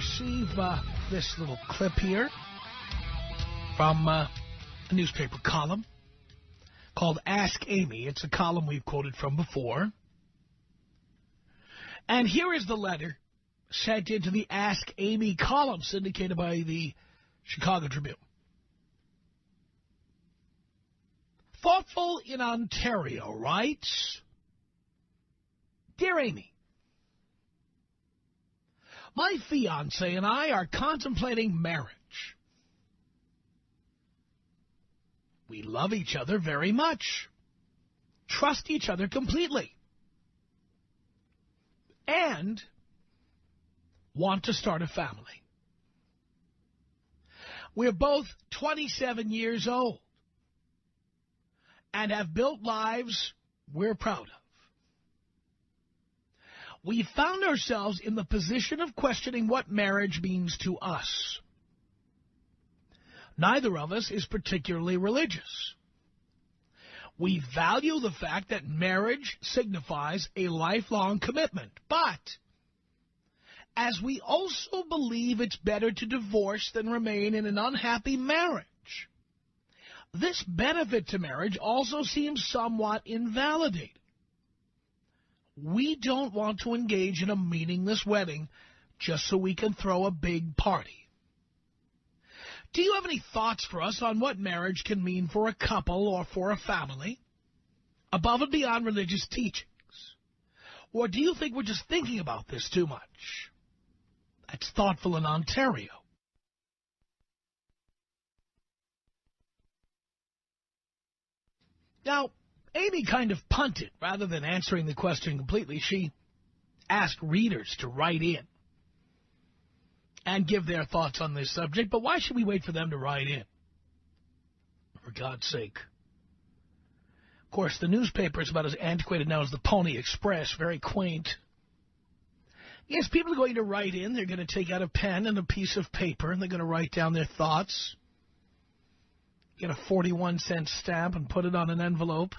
receive this little clip here from a newspaper column called Ask Amy. It's a column we've quoted from before. And here is the letter sent into the Ask Amy column syndicated by the Chicago Tribune. Thoughtful in Ontario writes, Dear Amy, my fiancé and I are contemplating marriage. We love each other very much, trust each other completely, and want to start a family. We're both 27 years old and have built lives we're proud of. We found ourselves in the position of questioning what marriage means to us. Neither of us is particularly religious. We value the fact that marriage signifies a lifelong commitment, but as we also believe it's better to divorce than remain in an unhappy marriage, this benefit to marriage also seems somewhat invalidated. We don't want to engage in a meaningless wedding just so we can throw a big party. Do you have any thoughts for us on what marriage can mean for a couple or for a family, above and beyond religious teachings? Or do you think we're just thinking about this too much? That's Thoughtful in Ontario. Now, Amy kind of punted. Rather than answering the question completely, she asked readers to write in and give their thoughts on this subject. But why should we wait for them to write in? For God's sake. Of course, the newspaper is about as antiquated now as the Pony Express. Very quaint. Yes, people are going to write in. They're going to take out a pen and a piece of paper, and they're going to write down their thoughts. Get a 41-cent stamp and put it on an envelope.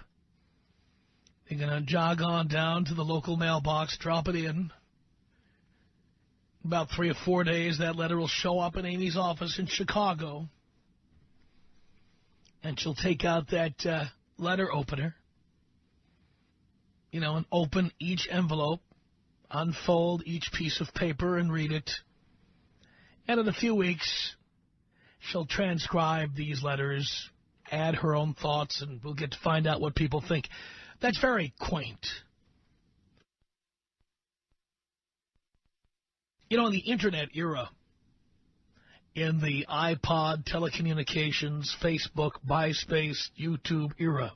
They're going to jog on down to the local mailbox, drop it in. About 3 or 4 days, that letter will show up in Amy's office in Chicago. And she'll take out that letter opener, and open each envelope, unfold each piece of paper and read it. And in a few weeks, she'll transcribe these letters, add her own thoughts, and we'll get to find out what people think. That's very quaint. In the Internet era, in the iPod, telecommunications, Facebook, MySpace, YouTube era,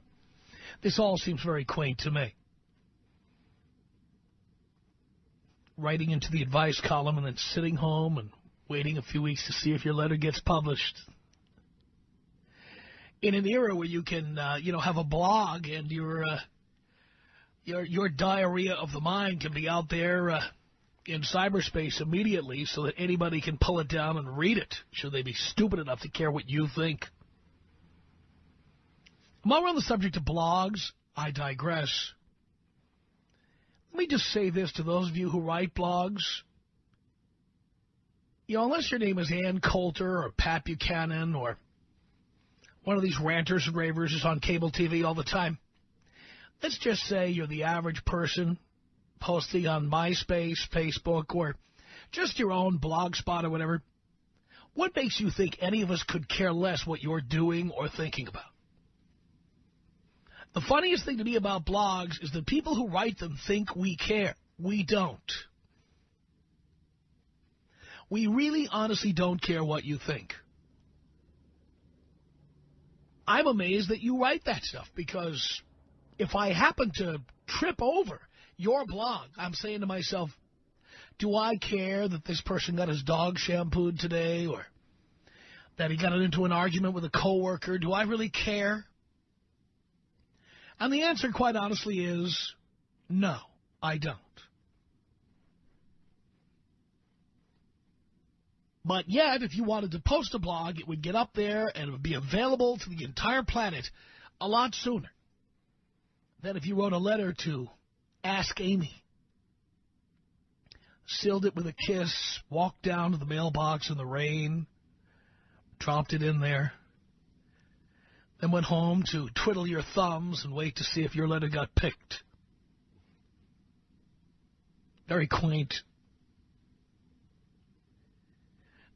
this all seems very quaint to me. Writing into the advice column and then sitting home and waiting a few weeks to see if your letter gets published. In an era where you can, have a blog and your diarrhea of the mind can be out there in cyberspace immediately so that anybody can pull it down and read it, should they be stupid enough to care what you think. While we're on the subject of blogs, I digress. Let me just say this to those of you who write blogs. Unless your name is Ann Coulter or Pat Buchanan or one of these ranters and ravers who's on cable TV all the time, let's just say you're the average person posting on MySpace, Facebook, or just your own blog spot or whatever. What makes you think any of us could care less what you're doing or thinking about? The funniest thing to me about blogs is that people who write them think we care. We don't. We really honestly don't care what you think. I'm amazed that you write that stuff, because if I happen to trip over your blog, I'm saying to myself, do I care that this person got his dog shampooed today, or that he got into an argument with a coworker? Do I really care? And the answer, quite honestly, is no, I don't. But yet, if you wanted to post a blog, it would get up there and it would be available to the entire planet a lot sooner than if you wrote a letter to Ask Amy. sealed it with a kiss, walked down to the mailbox in the rain, dropped it in there, then went home to twiddle your thumbs and wait to see if your letter got picked. Very quaint.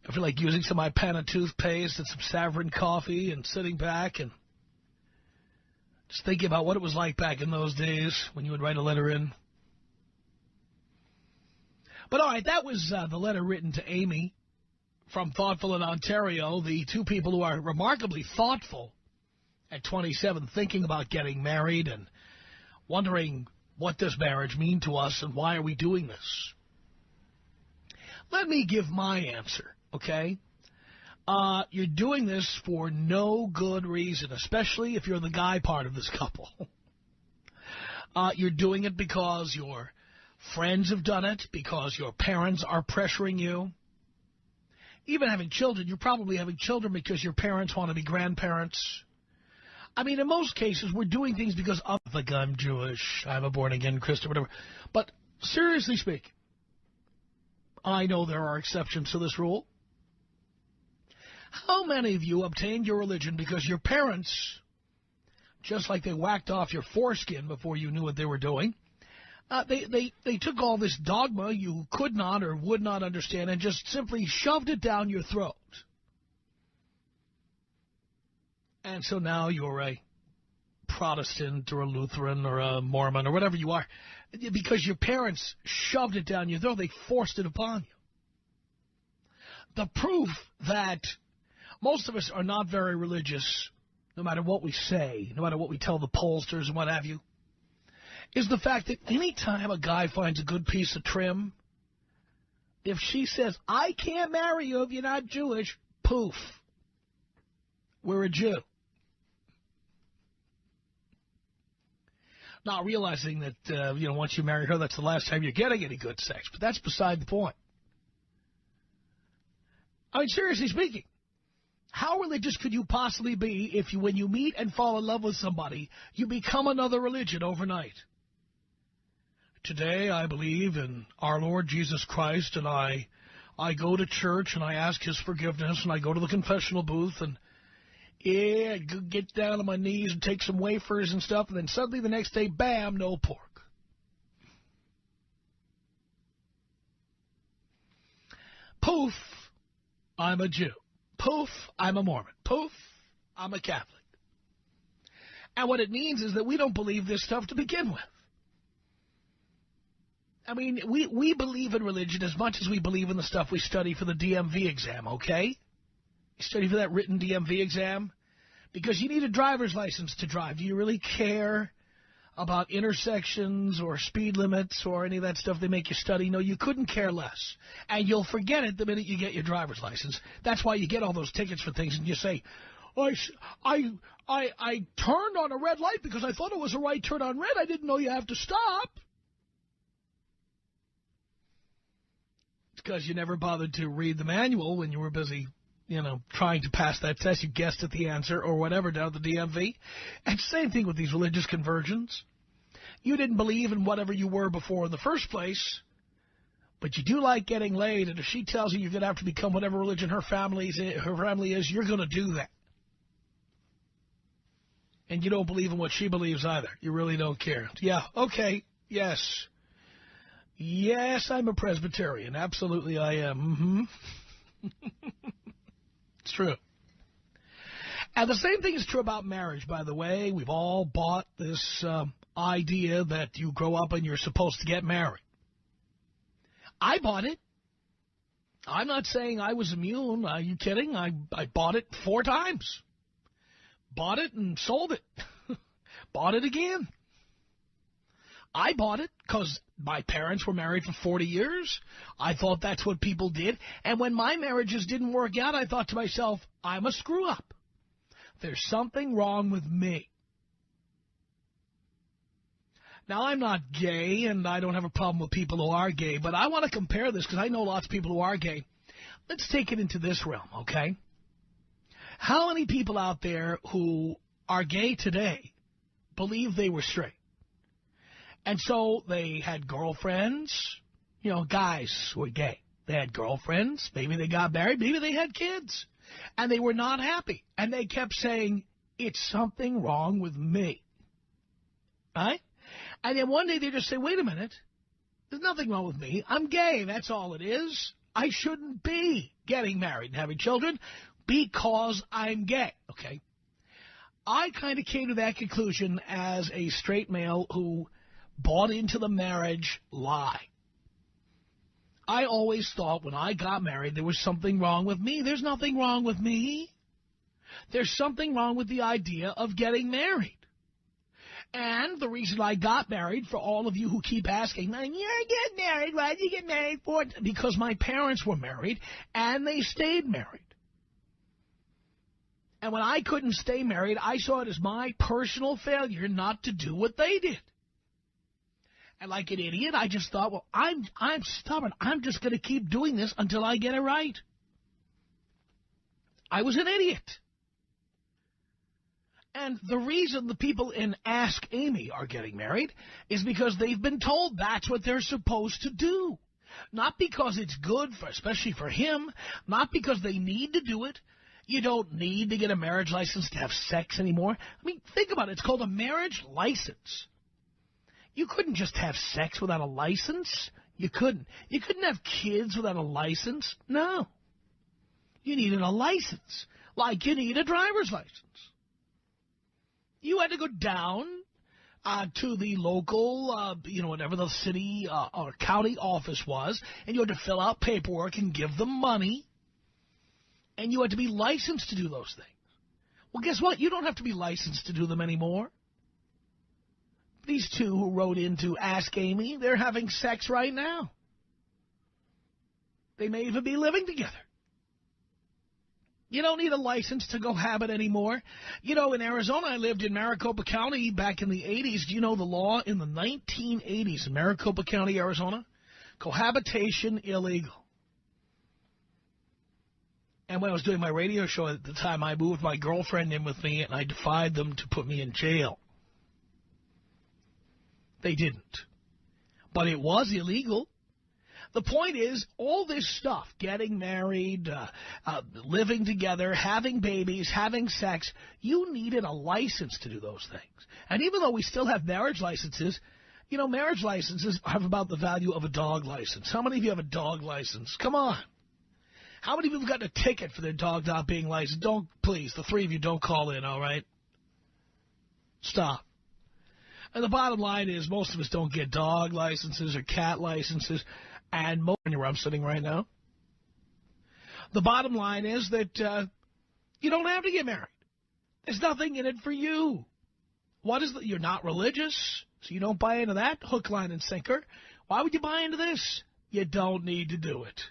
I feel like using some Ipana toothpaste and some Savarin coffee and sitting back and just thinking about what it was like back in those days when you would write a letter in. But all right, that was the letter written to Amy from Thoughtful in Ontario, the two people who are remarkably thoughtful at 27, thinking about getting married and wondering, what does marriage mean to us and why are we doing this? Let me give my answer, okay? You're doing this for no good reason, especially if you're the guy part of this couple. You're doing it because your friends have done it, because your parents are pressuring you. Even having children, you're probably having children because your parents want to be grandparents. I mean, in most cases, we're doing things because I think I'm Jewish, I'm a born-again Christian, whatever. But seriously speaking, I know there are exceptions to this rule. How many of you obtained your religion because your parents, just like they whacked off your foreskin before you knew what they were doing, they took all this dogma you could not or would not understand and just simply shoved it down your throat? And so now you're a Protestant or a Lutheran or a Mormon or whatever you are. Because your parents shoved it down your throat, they forced it upon you. The proof that most of us are not very religious, no matter what we say, no matter what we tell the pollsters and what have you, is the fact that any time a guy finds a good piece of trim, if she says, I can't marry you if you're not Jewish, poof, we're a Jew. Not realizing that, once you marry her, that's the last time you're getting any good sex. But that's beside the point. I mean, seriously speaking, how religious could you possibly be if when you meet and fall in love with somebody, you become another religion overnight? Today I believe in our Lord Jesus Christ, and I go to church and I ask his forgiveness, and I go to the confessional booth and I get down on my knees and take some wafers and stuff, and then suddenly the next day, bam, no pork. Poof, I'm a Jew. Poof, I'm a Mormon. Poof, I'm a Catholic. And what it means is that we don't believe this stuff to begin with. I mean, we believe in religion as much as we believe in the stuff we study for the DMV exam, okay? You study for that written DMV exam because you need a driver's license to drive. Do you really care about intersections or speed limits or any of that stuff they make you study? No, you couldn't care less. And you'll forget it the minute you get your driver's license. That's why you get all those tickets for things and you say, I turned on a red light because I thought it was a right turn on red. I didn't know you have to stop. It's because you never bothered to read the manual when you were busy, trying to pass that test. You guessed at the answer or whatever down at the DMV. And same thing with these religious conversions. You didn't believe in whatever you were before in the first place, but you do like getting laid, and if she tells you you're going to have to become whatever religion her family is, you're going to do that. And you don't believe in what she believes either. You really don't care. Yeah, okay, yes. Yes, I'm a Presbyterian. Absolutely I am. It's true. And the same thing is true about marriage, by the way. We've all bought this idea that you grow up and you're supposed to get married. I bought it. I'm not saying I was immune. Are you kidding? I bought it 4 times. Bought it and sold it. Bought it again. I bought it because my parents were married for 40 years. I thought that's what people did. And when my marriages didn't work out, I thought to myself, I'm a screw-up. There's something wrong with me. Now, I'm not gay, and I don't have a problem with people who are gay, but I want to compare this because I know lots of people who are gay. Let's take it into this realm, okay? How many people out there who are gay today believe they were straight? And so they had girlfriends, You know, guys were gay. They had girlfriends. Maybe they got married. Maybe they had kids. And they were not happy. And they kept saying, it's something wrong with me. Right? And then one day they just say, wait a minute. There's nothing wrong with me. I'm gay. That's all it is. I shouldn't be getting married and having children because I'm gay. Okay? I kind of came to that conclusion as a straight male who bought into the marriage lie. I always thought when I got married there was something wrong with me. There's nothing wrong with me. There's something wrong with the idea of getting married. And the reason I got married, for all of you who keep asking, you're getting married, why did you get married for? Because my parents were married, and they stayed married. And when I couldn't stay married, I saw it as my personal failure not to do what they did. And like an idiot, I just thought, well, I'm stubborn. I'm just going to keep doing this until I get it right. I was an idiot. And the reason the people in Ask Amy are getting married is because they've been told that's what they're supposed to do. Not because it's good, especially for him. Not because they need to do it. You don't need to get a marriage license to have sex anymore. I mean, think about it. It's called a marriage license. You couldn't just have sex without a license. You couldn't. You couldn't have kids without a license. No. You needed a license, like you need a driver's license. You had to go down to the local, whatever the city or county office was, and you had to fill out paperwork and give them money, and you had to be licensed to do those things. Well, guess what? You don't have to be licensed to do them anymore. These two who wrote in to Ask Amy, they're having sex right now. They may even be living together. You don't need a license to go have it anymore. You know, in Arizona, I lived in Maricopa County back in the 80s. Do you know the law in the 1980s in Maricopa County, Arizona? Cohabitation illegal. And when I was doing my radio show at the time, I moved my girlfriend in with me, and I defied them to put me in jail. They didn't. But it was illegal. The point is, all this stuff, getting married, living together, having babies, having sex, you needed a license to do those things. And even though we still have marriage licenses, you know, marriage licenses have about the value of a dog license. How many of you have a dog license? Come on. How many people have gotten a ticket for their dog not being licensed? Don't, please, the three of you don't call in, all right? Stop. And the bottom line is most of us don't get dog licenses or cat licenses. And where I'm sitting right now. The bottom line is that you don't have to get married. There's nothing in it for you. You're not religious, so you don't buy into that hook, line, and sinker. Why would you buy into this? You don't need to do it.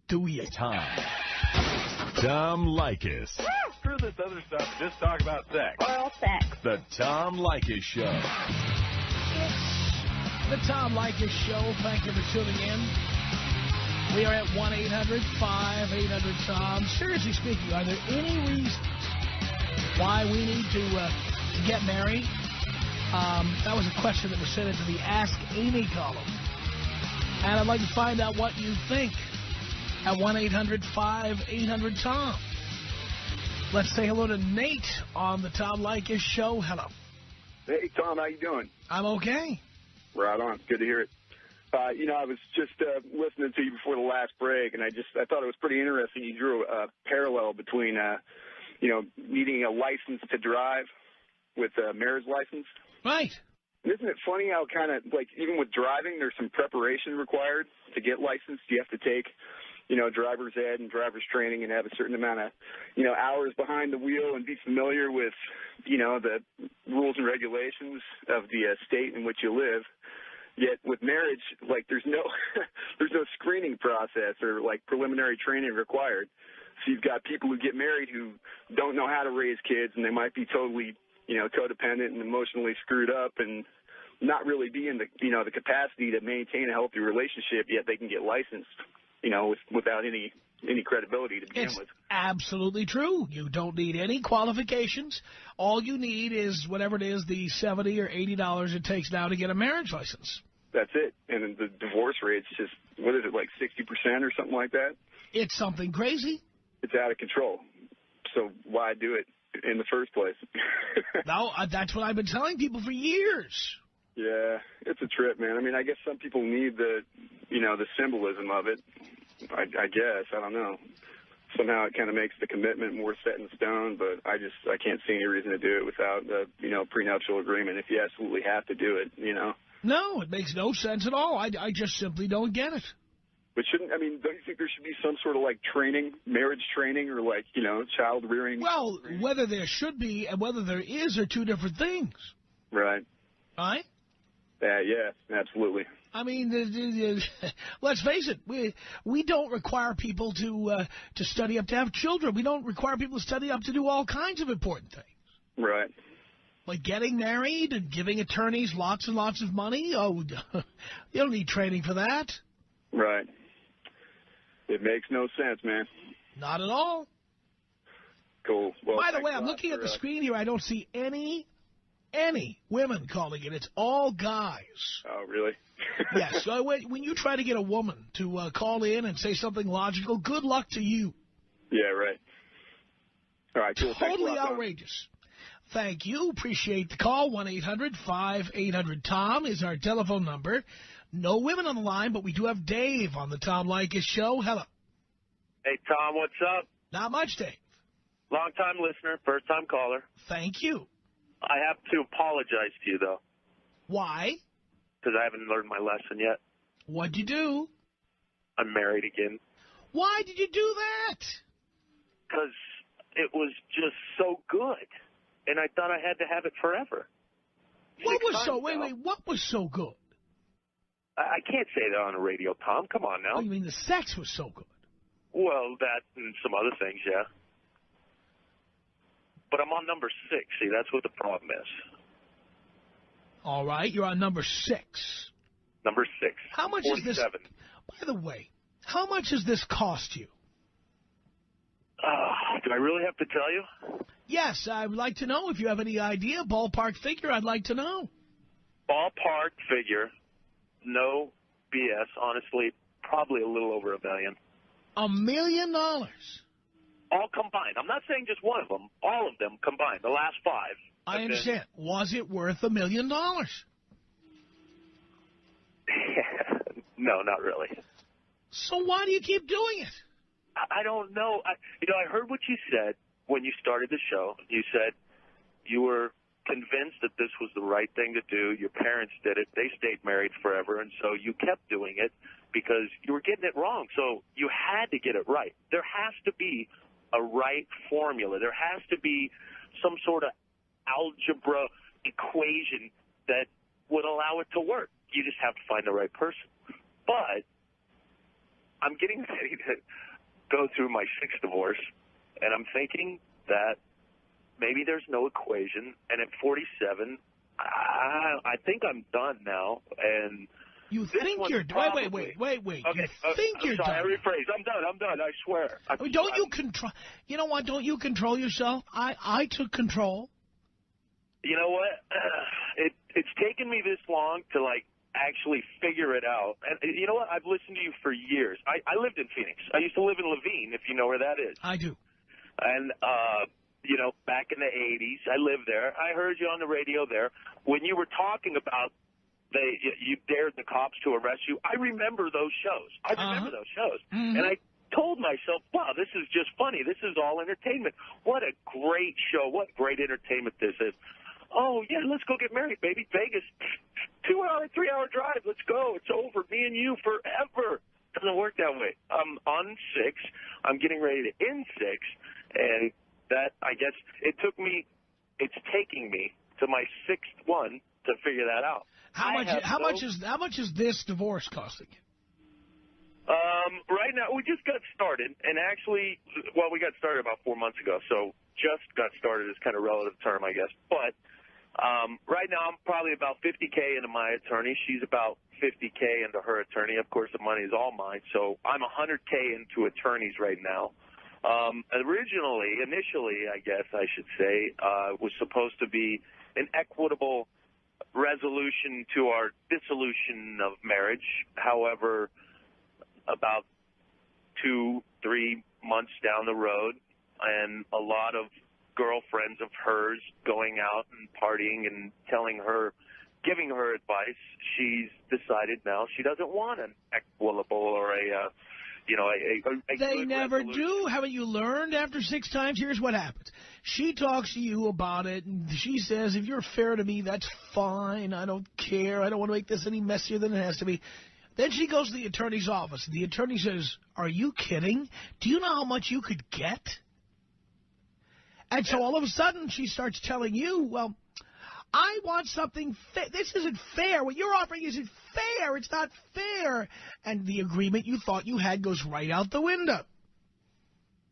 Do you? Tom Leykis. Screw this other stuff. Just talk about sex. Oral sex. The Tom Leykis Show. The Tom Leykis Show. Thank you for tuning in. We are at 1-800-5800-TOM. Seriously speaking, are there any reasons why we need to get married? That was a question that was sent into the Ask Amy column. And I'd like to find out what you think at 1-800-5800-TOM. Let's say hello to Nate on the Tom Leykis Show. Hello. Hey, Tom, how you doing? I'm okay. Right on. Good to hear it. I was just listening to you before the last break, and I thought it was pretty interesting. You drew a parallel between, needing a license to drive with a marriage license. Right. Isn't it funny how kind of, like, even with driving, there's some preparation required to get licensed? You have to take, driver's ed and driver's training and have a certain amount of, hours behind the wheel and be familiar with, the rules and regulations of the state in which you live. Yet with marriage, like, there's no screening process or, like, preliminary training required. So you've got people who get married who don't know how to raise kids, and they might be totally, codependent and emotionally screwed up and not really be in the, the capacity to maintain a healthy relationship, yet they can get licensed, without any credibility to begin with. Absolutely true. You don't need any qualifications. All you need is whatever it is, the $70 or $80 it takes now to get a marriage license. that's it. And the divorce rate's just, what is it, like 60% or something like that? It's something crazy. It's out of control. So why do it in the first place? No, that's what I've been telling people for years. Yeah, it's a trip, man. I mean, I guess some people need the, you know, the symbolism of it. I guess. I don't know. Somehow it kind of makes the commitment more set in stone, but I can't see any reason to do it without the, you know, prenuptial agreement if you absolutely have to do it, you know. No, it makes no sense at all. I just simply don't get it. But don't you think there should be some sort of, like, training, marriage training, or, like, you know, child rearing? Well, whether there should be and whether there is are two different things. Right. Right? Yeah, absolutely. I mean, let's face it, we don't require people to study up to have children. We don't require people to study up to do all kinds of important things. Right. Like getting married and giving attorneys lots and lots of money. Oh, you don't need training for that. Right. It makes no sense, man. Not at all. Cool. Well, by the way, I'm looking at the screen here. I don't see any women calling it. It's all guys. Oh, really? Yes. So when you try to get a woman to call in and say something logical, good luck to you. Yeah, right. All right, cool. Totally outrageous. Thank you. Appreciate the call. 1-800-5800-TOM is our telephone number. No women on the line, but we do have Dave on the Tom Leykis Show. Hello. Hey, Tom, what's up? Not much, Dave. Long-time listener, first-time caller. Thank you. I have to apologize to you, though. Why? Because I haven't learned my lesson yet. What'd you do? I'm married again. Why did you do that? Because it was just so good, and I thought I had to have it forever. What was so? Wait. What was so good? I can't say that on the radio, Tom. Come on now. Oh, you mean the sex was so good? Well, that and some other things, yeah. But I'm on number 6. See, that's what the problem is. All right, you're on number 6. Number 6. How much 47. is this? By the way, how much does this cost you? Do I really have to tell you? Yes, I would like to know. If you have any idea, ballpark figure, I'd like to know. Ballpark figure, no BS, honestly, probably a little over $1 million. $1 million? All combined. I'm not saying just one of them. All of them combined. The last 5. I understand. Was it worth $1 million? No, not really. So why do you keep doing it? I don't know. I heard what you said when you started the show. You said you were convinced that this was the right thing to do. Your parents did it. They stayed married forever, and so you kept doing it because you were getting it wrong. So you had to get it right. There has to be a right formula. There has to be some sort of algebra equation that would allow it to work. You just have to find the right person. But I'm getting ready to go through my 6th divorce, and I'm thinking that maybe there's no equation, and at 47, I think I'm done now, and you think you're done? Wait. Okay, you think you're done? I rephrase. I'm done, I swear. Don't you control? You know what? Don't you control yourself? I took control. You know what? It's taken me this long to, like, actually figure it out. And you know what? I've listened to you for years. I lived in Phoenix. I used to live in Levine, if you know where that is. I do. And, back in the 80s, I lived there. I heard you on the radio there. When you were talking about you dared the cops to arrest you, I remember those shows. Mm-hmm. And I told myself, wow, this is just funny. This is all entertainment. What a great show. What great entertainment this is. Oh, yeah, let's go get married, baby. Vegas, 2-hour, 3-hour drive. Let's go. It's over. Me and you forever. Doesn't work that way. I'm on 6. I'm getting ready to end 6. And that, I guess, it's taking me to my 6th one to figure that out. How much is this divorce costing you? Right now, we just got started, and actually, we got started about 4 months ago, so just got started is kind of a relative term, I guess. But right now, I'm probably about $50K into my attorney. She's about $50K into her attorney. Of course, the money is all mine, so I'm $100K into attorneys right now. Initially, I guess I should say, was supposed to be an equitable resolution to our dissolution of marriage. However, about 2-3 months down the road, and a lot of girlfriends of hers going out and partying and giving her advice, she's decided now she doesn't want an equitable or a They never resolution. do. Haven't you learned after 6 times? Here's what happens. She talks to you about it, and she says, if you're fair to me, that's fine. I don't care. I don't want to make this any messier than it has to be. Then she goes to the attorney's office, and the attorney says, are you kidding? Do you know how much you could get? And so all of a sudden, she starts telling you, well, I want something fair. This isn't fair. What you're offering isn't fair. It's not fair. And the agreement you thought you had goes right out the window.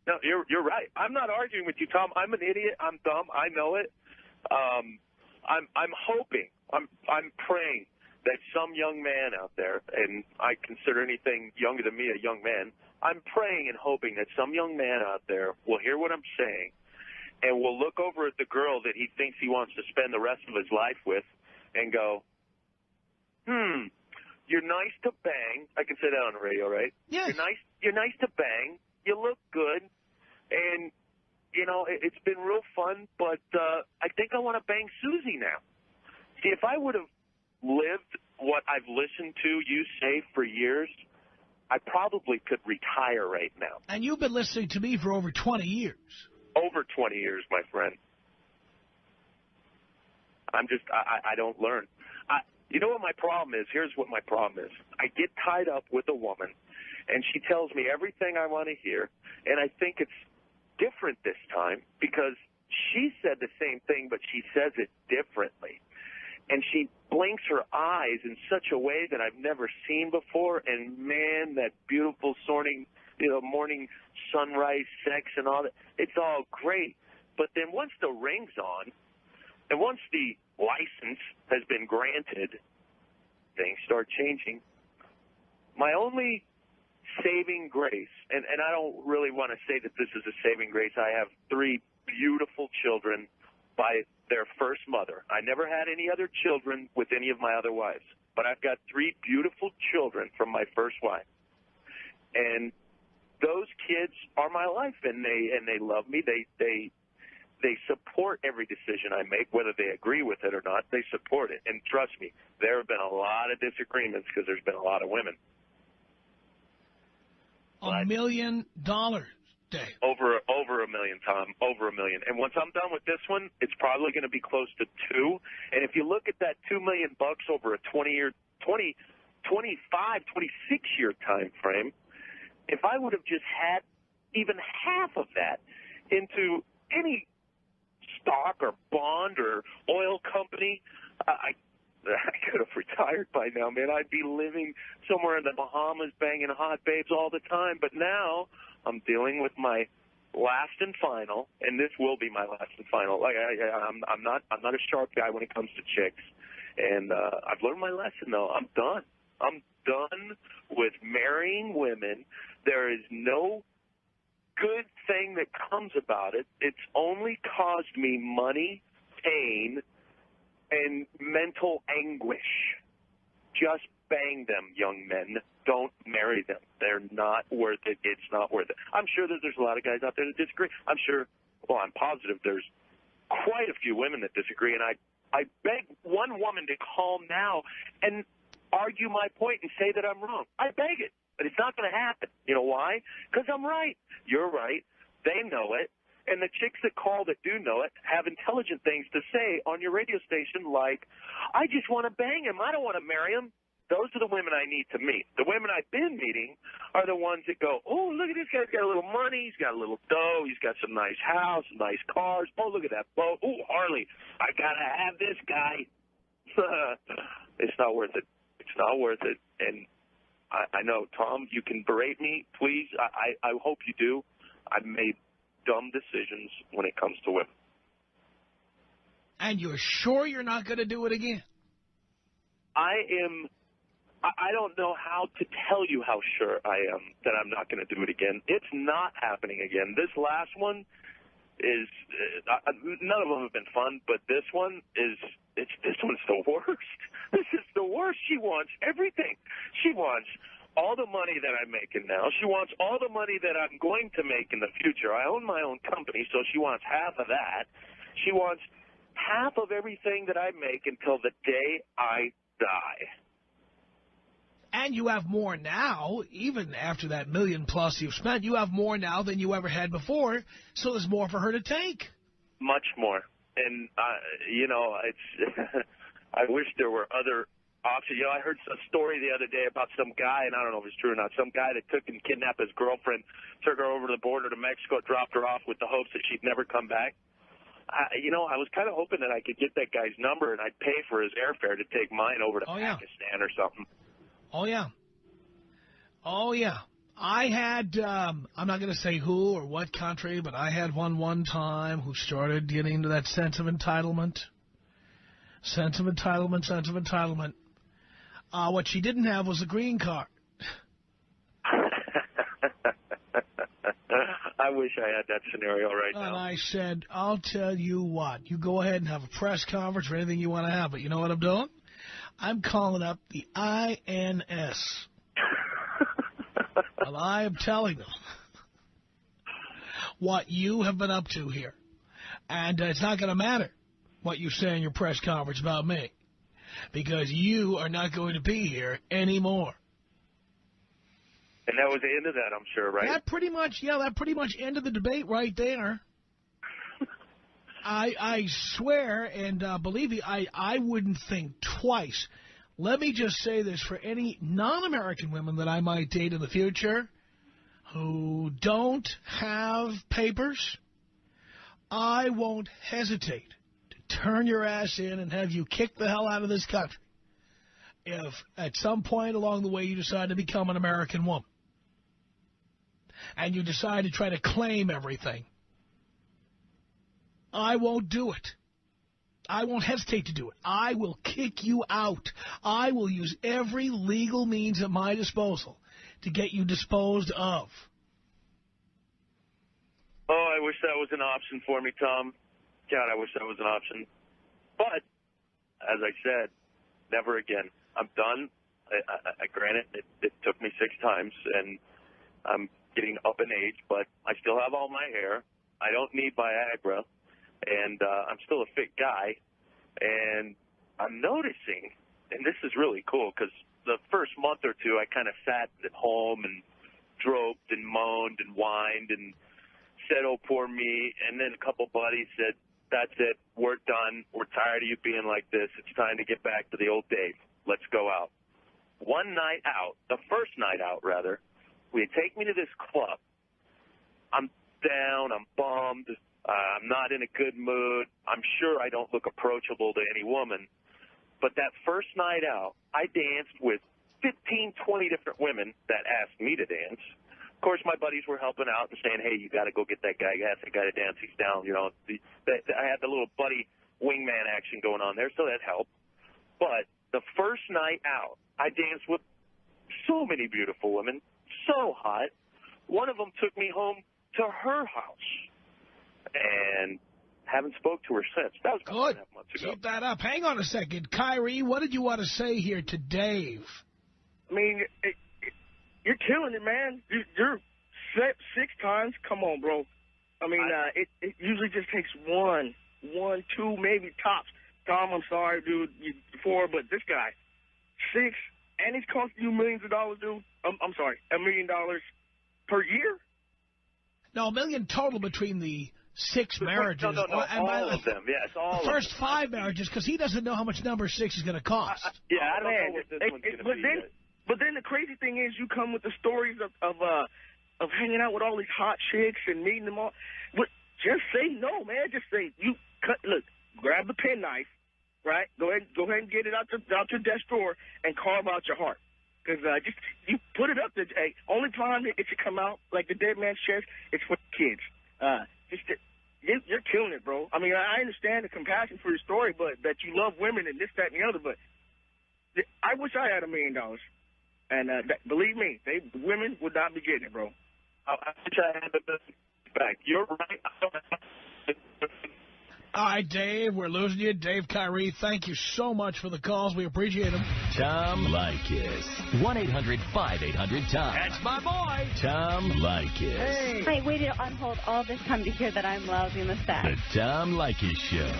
No, you're right. I'm not arguing with you, Tom. I'm an idiot. I'm dumb. I know it. I'm hoping. I'm praying that some young man out there, and I consider anything younger than me a young man, I'm praying and hoping that some young man out there will hear what I'm saying and will look over at the girl that he thinks he wants to spend the rest of his life with and go, you're nice to bang. I can say that on the radio, right? Yes. You're nice to bang. You look good. And, it's been real fun, but I think I want to bang Susie now. See, if I would have lived what I've listened to you say for years, I probably could retire right now. And you've been listening to me for over 20 years. Over 20 years, my friend. I don't learn. You know what my problem is? Here's what my problem is. I get tied up with a woman, and she tells me everything I want to hear, and I think it's different this time because she said the same thing, but she says it differently. And she blinks her eyes in such a way that I've never seen before. And, man, that beautiful morning sunrise sex and all that, it's all great. But then once the ring's on and once the license has been granted, things start changing. My only saving grace, and I don't really want to say that this is a saving grace. I have 3 beautiful children by their first mother. I never had any other children with any of my other wives, but I've got 3 beautiful children from my first wife. And those kids are my life, and they love me. They support every decision I make, whether they agree with it or not. They support it. And trust me, there have been a lot of disagreements because there's been a lot of women. $1 million, Dave. Over $1 million, Tom. Over $1 million. And once I'm done with this one, it's probably going to be close to 2. And if you look at that $2 million over a 25, 26-year time frame, if I would have just had even half of that into any stock or bond or oil company, I could have retired by now, man. I'd be living somewhere in the Bahamas banging hot babes all the time. But now I'm dealing with my last and final, and this will be my last and final. Like I'm not a sharp guy when it comes to chicks, and I've learned my lesson though. I'm done. I'm done with marrying women. There is no good thing that comes about it. It's only caused me money, pain, and mental anguish. Just bang them, young men. Don't marry them. They're not worth it. It's not worth it. I'm sure that there's a lot of guys out there that disagree. I'm positive there's quite a few women that disagree, and I beg one woman to call now and argue my point and say that I'm wrong. I beg it, but it's not going to happen. You know why? Because I'm right. You're right. They know it. And the chicks that call that do know it have intelligent things to say on your radio station like, I just want to bang him. I don't want to marry him. Those are the women I need to meet. The women I've been meeting are the ones that go, oh, look at this guy's got a little money. He's got a little dough. He's got some nice house, nice cars. Oh, look at that boat. Oh, Harley, I got to have this guy. It's not worth it. It's not worth it. And I know, Tom, you can berate me, please. I hope you do. I've made dumb decisions when it comes to women. And you're sure you're not going to do it again? I don't know how to tell you how sure I am that I'm not going to do it again. It's not happening again. This last one, is none of them have been fun, but this one's the worst. This is the worst. She wants everything. She wants all the money that I'm making now. She wants all the money that I'm going to make in the future. I own my own company, so she wants half of that. She wants half of everything that I make until the day I die. And you have more now, even after that $1 million plus you've spent, you have more now than you ever had before, so there's more for her to take. Much more. And, it's I wish there were other options. I heard a story the other day about some guy, and I don't know if it's true or not, some guy that took and kidnapped his girlfriend, took her over the border to Mexico, dropped her off with the hopes that she'd never come back. I was kind of hoping that I could get that guy's number and I'd pay for his airfare to take mine over to Pakistan or something. Oh, yeah. Oh, yeah. I had, I'm not going to say who or what country, but I had one time who started getting into that sense of entitlement. Sense of entitlement. What she didn't have was a green card. I wish I had that scenario right now. And I said, I'll tell you what, you go ahead and have a press conference or anything you want to have, but you know what I'm doing? I'm calling up the INS. And I am telling them what you have been up to here. And it's not going to matter what you say in your press conference about me, because you are not going to be here anymore. And that was the end of that, I'm sure, right? That pretty much ended the debate right there. I swear, and believe me, I wouldn't think twice. Let me just say this for any non-American women that I might date in the future who don't have papers. I won't hesitate to turn your ass in and have you kick the hell out of this country if at some point along the way you decide to become an American woman and you decide to try to claim everything. I won't do it. I won't hesitate to do it. I will kick you out. I will use every legal means at my disposal to get you disposed of. Oh, I wish that was an option for me, Tom. God, I wish that was an option. But, as I said, never again. I'm done. I granted, it took me 6 times, and I'm getting up in age, but I still have all my hair. I don't need Viagra. And I'm still a fit guy, and I'm noticing, and this is really cool, because the first month or two I kind of sat at home and droped and moaned and whined and said, oh, poor me, and then a couple buddies said, that's it, we're done, we're tired of you being like this, it's time to get back to the old Dave, let's go out. One night out, the first night out, rather, we take me to this club. I'm down, I'm bummed. I'm not in a good mood. I'm sure I don't look approachable to any woman. But that first night out, I danced with 15, 20 different women that asked me to dance. Of course, my buddies were helping out and saying, hey, you got to go get that guy. Ask that guy to dance. He's down. I had the little buddy wingman action going on there, so that helped. But the first night out, I danced with so many beautiful women, so hot. One of them took me home to her house. And haven't spoke to her since. That was good. 2.5 months ago. Keep that up. Hang on a second. Kyrie, what did you want to say here to Dave? I mean, you're killing it, man. You're 6 times. Come on, bro. I mean, it usually just takes one, 2, maybe tops. Tom, I'm sorry, dude, 4, but this guy, 6, and it's costing you millions of dollars, dude. I'm sorry, $1 million per year? No, $1 million total between the 6 marriages. No, all of them. Yes, all the first 5 marriages, because he doesn't know how much number 6 is going to cost. I don't know what this one's going to be. But then the crazy thing is, you come with the stories of hanging out with all these hot chicks and meeting them all. But just say no, man. Just say look, grab the penknife, right? Go ahead and get it out your desk drawer and carve out your heart. Because you put it up there. Hey, only time it should come out like the dead man's chest, it's for kids. You're killing it, bro. I mean, I understand the compassion for your story, but that you love women and this, that, and the other. But I wish I had $1 million, and believe me, women would not be getting it, bro. I wish I had the back. You're right. All right, Dave, we're losing you. Dave Kyrie, thank you so much for the calls. We appreciate them. Tom Leykis. 1-800-5800-TOM. That's my boy. Tom Leykis. Hey. I waited on hold all this time to hear that I'm lousy in the sack. The Tom Leykis Show.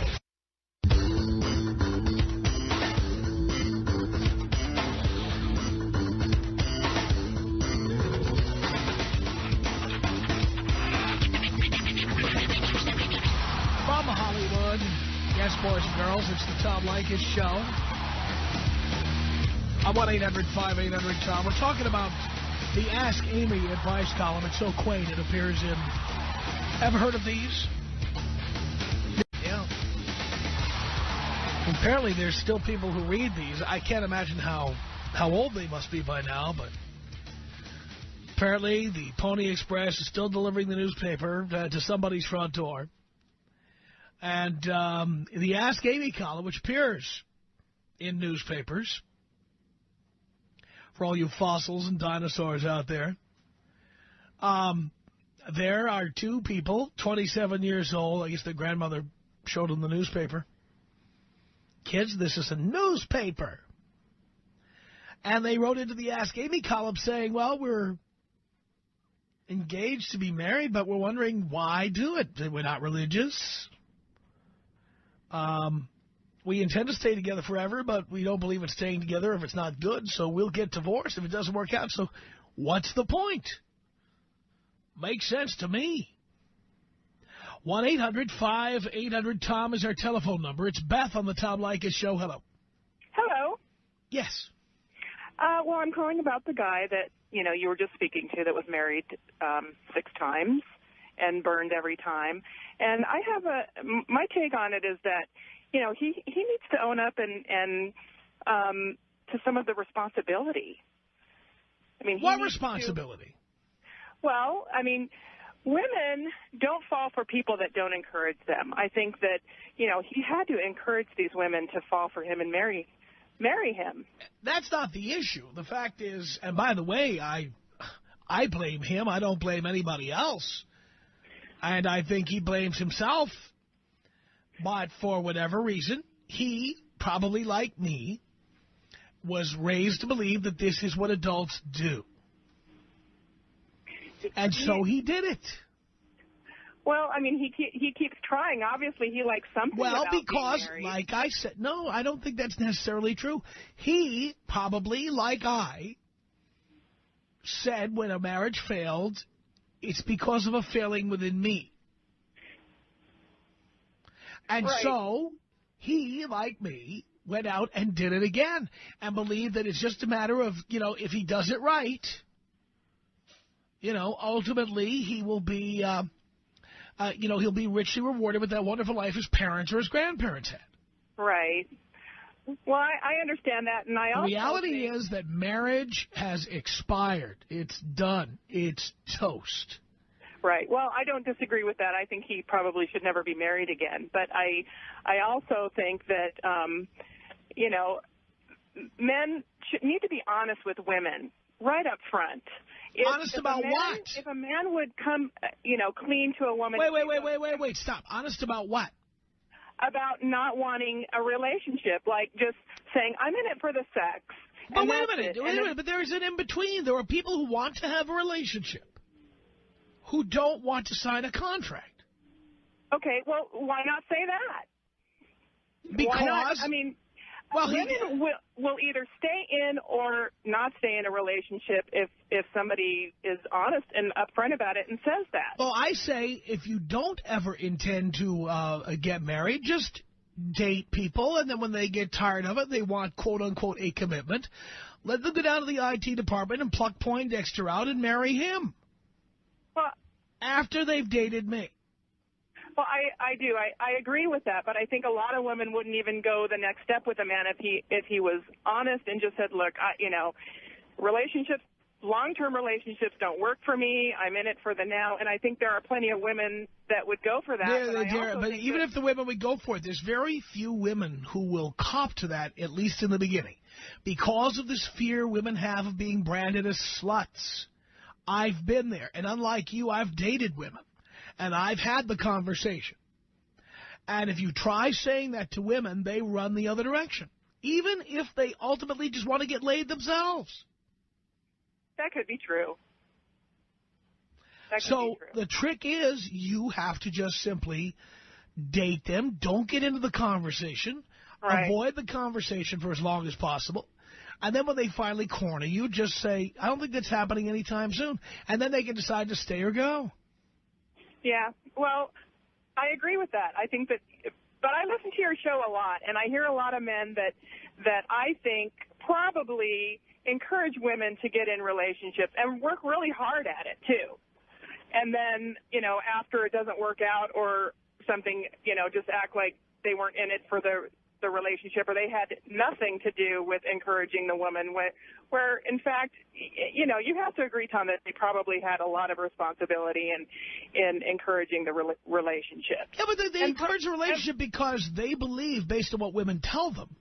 From Hollywood, yes, boys and girls, it's the Tom Leykis Show. I'm 1-800-5800-TOM. We're talking about the Ask Amy advice column. It's so quaint. It appears in... Ever heard of these? Yeah. Apparently, there's still people who read these. I can't imagine how old they must be by now, but... Apparently, the Pony Express is still delivering the newspaper to somebody's front door. And the Ask Amy column, which appears in newspapers, for all you fossils and dinosaurs out there, there are two people, 27 years old. I guess their grandmother showed them the newspaper. Kids, this is a newspaper. And they wrote into the Ask Amy column saying, well, we're engaged to be married, but we're wondering why do it? We're not religious. We intend to stay together forever, but we don't believe in staying together if it's not good, so we'll get divorced if it doesn't work out. So what's the point? Makes sense to me. 1-800-5800-TOM is our telephone number. It's Beth on the Tom Leykis Show. Hello. Hello. Yes. Well, I'm calling about the guy that, you were just speaking to that was married 6 times and burned every time. And I have my take on it is that, he needs to own up and to some of the responsibility. I mean, what responsibility? Well, I mean, women don't fall for people that don't encourage them. I think that, he had to encourage these women to fall for him and marry him. That's not the issue. The fact is, and by the way, I blame him. I don't blame anybody else. And I think he blames himself. But for whatever reason, he, probably like me, was raised to believe that this is what adults do. And so he did it. Well, I mean, he keeps trying. Obviously, he likes something about being married. Like I said, no, I don't think that's necessarily true. He probably, like I, said when a marriage failed, it's because of a failing within me. And so he, like me, went out and did it again and believed that it's just a matter of, if he does it right, ultimately he will be... he'll be richly rewarded with that wonderful life his parents or his grandparents had. Right. Well, I understand that, and I also The reality is that marriage has expired. It's done. It's toast. Right. Well, I don't disagree with that. I think he probably should never be married again. But I also think that, men need to be honest with women right up front. Honest about what? If a man would come, clean to a woman... Wait, stop. Honest about what? About not wanting a relationship, like just saying, I'm in it for the sex. But wait a minute, but there's an in-between. There are people who want to have a relationship who don't want to sign a contract. Okay, well, why not say that? Because... Why not? I mean... Well, women will either stay in or not stay in a relationship if somebody is honest and upfront about it and says that. Well, I say if you don't ever intend to get married, just date people, and then when they get tired of it, they want, quote-unquote, a commitment, let them go down to the IT department and pluck Poindexter out and marry him. Well, after they've dated me. Well, I do. I agree with that, but I think a lot of women wouldn't even go the next step with a man if he was honest and just said, look, relationships, long-term relationships don't work for me. I'm in it for the now, and I think there are plenty of women that would go for that. But even if the women would go for it, there's very few women who will cop to that, at least in the beginning, because of this fear women have of being branded as sluts. I've been there, and unlike you, I've dated women. And I've had the conversation. And if you try saying that to women, they run the other direction, even if they ultimately just want to get laid themselves. That could be true. So the trick is you have to just simply date them. Don't get into the conversation. Right. Avoid the conversation for as long as possible. And then when they finally corner you, just say, I don't think that's happening anytime soon. And then they can decide to stay or go. Yeah. Well, I agree with that. I think that, but I listen to your show a lot, and I hear a lot of men that I think probably encourage women to get in relationships and work really hard at it, too. And then, after it doesn't work out or something, just act like they weren't in it for the relationship, or they had nothing to do with encouraging the woman, where in fact, you have to agree, Tom, that they probably had a lot of responsibility in encouraging the relationship. Yeah, but they encourage the relationship because they believe, based on what women tell them,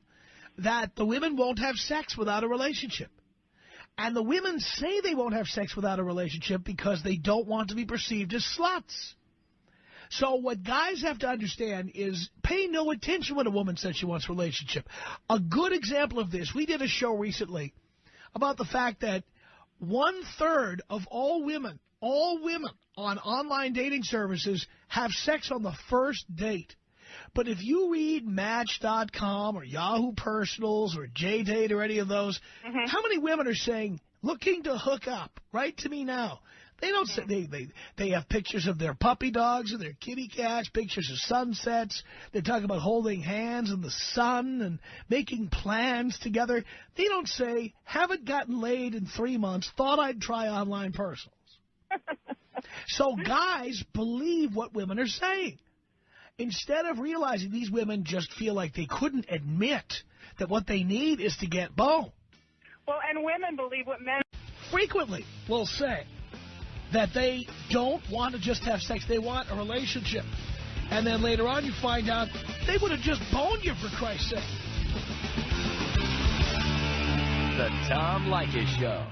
that the women won't have sex without a relationship. And the women say they won't have sex without a relationship because they don't want to be perceived as sluts. So what guys have to understand is pay no attention when a woman says she wants a relationship. A good example of this, we did a show recently about the fact that 1/3 of all women on online dating services have sex on the first date. But if you read Match.com or Yahoo Personals or JDate or any of those, how many women are saying, looking to hook up, write to me now? They don't say, they have pictures of their puppy dogs and their kitty cats, pictures of sunsets. They talk about holding hands in the sun and making plans together. They don't say, haven't gotten laid in 3 months, thought I'd try online personals. So guys believe what women are saying. Instead of realizing these women just feel like they couldn't admit that what they need is to get boned. Well, and women believe what men frequently will say, that they don't want to just have sex, they want a relationship. And then later on you find out they would have just boned you, for Christ's sake. The Tom Leykis Show.